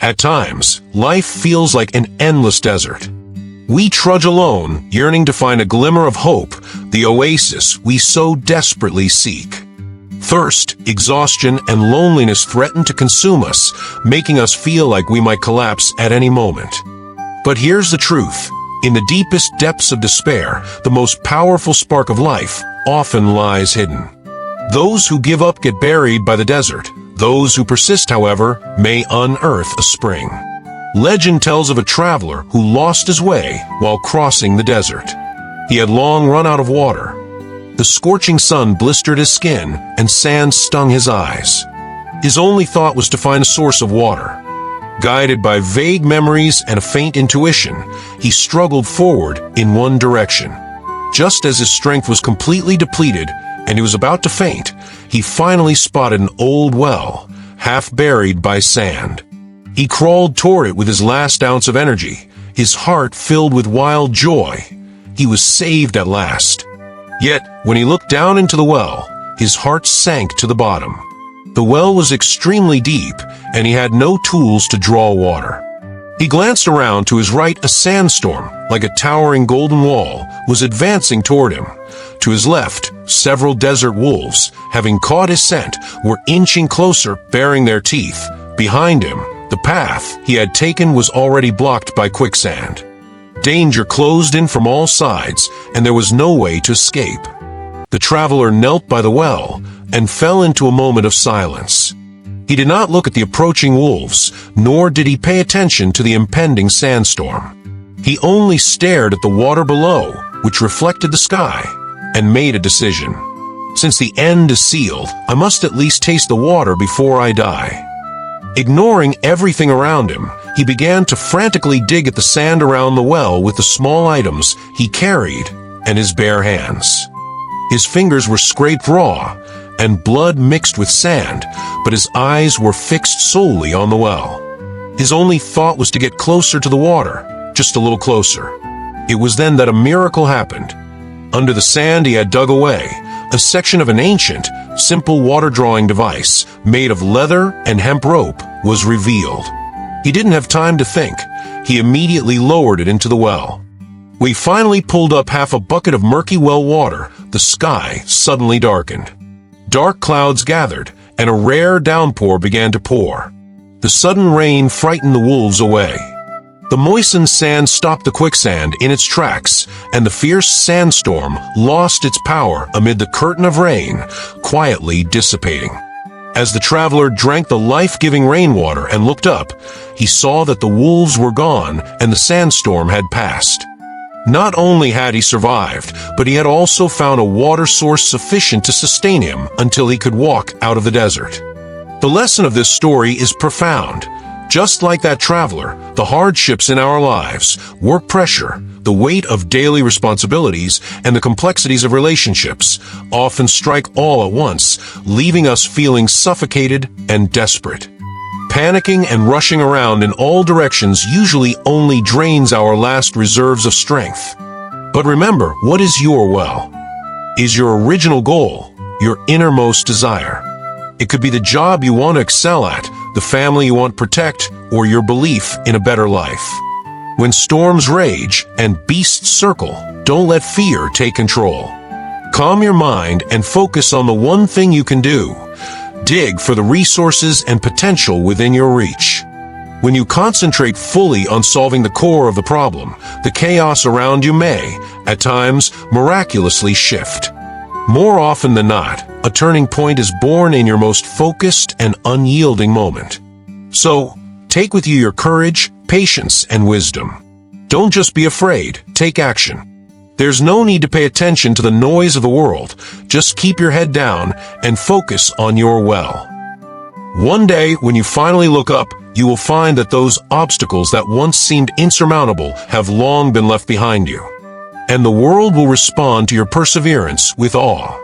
At times, life feels like an endless desert. We trudge alone, yearning to find a glimmer of hope, the oasis we so desperately seek. Thirst, exhaustion, and loneliness threaten to consume us, making us feel like we might collapse at any moment. But here's the truth. In the deepest depths of despair, the most powerful spark of life often lies hidden. Those who give up get buried by the desert. Those who persist, however, may unearth a spring. Legend tells of a traveler who lost his way while crossing the desert. He had long run out of water. The scorching sun blistered his skin, and sand stung his eyes. His only thought was to find a source of water. Guided by vague memories and a faint intuition, he struggled forward in one direction. Just as his strength was completely depleted and he was about to faint, he finally spotted an old well, half buried by sand. He crawled toward it with his last ounce of energy, his heart filled with wild joy. He was saved at last. Yet, when he looked down into the well, his heart sank to the bottom. The well was extremely deep, and he had no tools to draw water. He glanced around. To his right, a sandstorm, like a towering golden wall, was advancing toward him. To his left, several desert wolves, having caught his scent, were inching closer, baring their teeth. Behind him, the path he had taken was already blocked by quicksand. Danger closed in from all sides, and there was no way to escape. The traveler knelt by the well and fell into a moment of silence. He did not look at the approaching wolves, nor did he pay attention to the impending sandstorm. He only stared at the water below, which reflected the sky, and made a decision. Since the end is sealed, I must at least taste the water before I die. Ignoring everything around him, he began to frantically dig at the sand around the well with the small items he carried and his bare hands. His fingers were scraped raw, and blood mixed with sand, but his eyes were fixed solely on the well. His only thought was to get closer to the water, just a little closer. It was then that a miracle happened. Under the sand he had dug away, a section of an ancient, simple water-drawing device made of leather and hemp rope was revealed. He didn't have time to think. He immediately lowered it into the well. When he finally pulled up half a bucket of murky well water, the sky suddenly darkened. Dark clouds gathered, and a rare downpour began to pour. The sudden rain frightened the wolves away. The moistened sand stopped the quicksand in its tracks, and the fierce sandstorm lost its power amid the curtain of rain, quietly dissipating. As the traveler drank the life-giving rainwater and looked up, he saw that the wolves were gone and the sandstorm had passed. Not only had he survived, but he had also found a water source sufficient to sustain him until he could walk out of the desert. The lesson of this story is profound. Just like that traveler, the hardships in our lives, work pressure, the weight of daily responsibilities, and the complexities of relationships often strike all at once, leaving us feeling suffocated and desperate. Panicking and rushing around in all directions usually only drains our last reserves of strength. But remember, what is your well? Is your original goal, your innermost desire? It could be the job you want to excel at, the family you want to protect, or your belief in a better life. When storms rage and beasts circle, don't let fear take control. Calm your mind and focus on the one thing you can do. Dig for the resources and potential within your reach. When you concentrate fully on solving the core of the problem, the chaos around you may, at times, miraculously shift. More often than not, a turning point is born in your most focused and unyielding moment. So, take with you your courage, patience, and wisdom. Don't just be afraid, take action. There's no need to pay attention to the noise of the world. Just keep your head down and focus on your well. One day, when you finally look up, you will find that those obstacles that once seemed insurmountable have long been left behind you. And the world will respond to your perseverance with awe.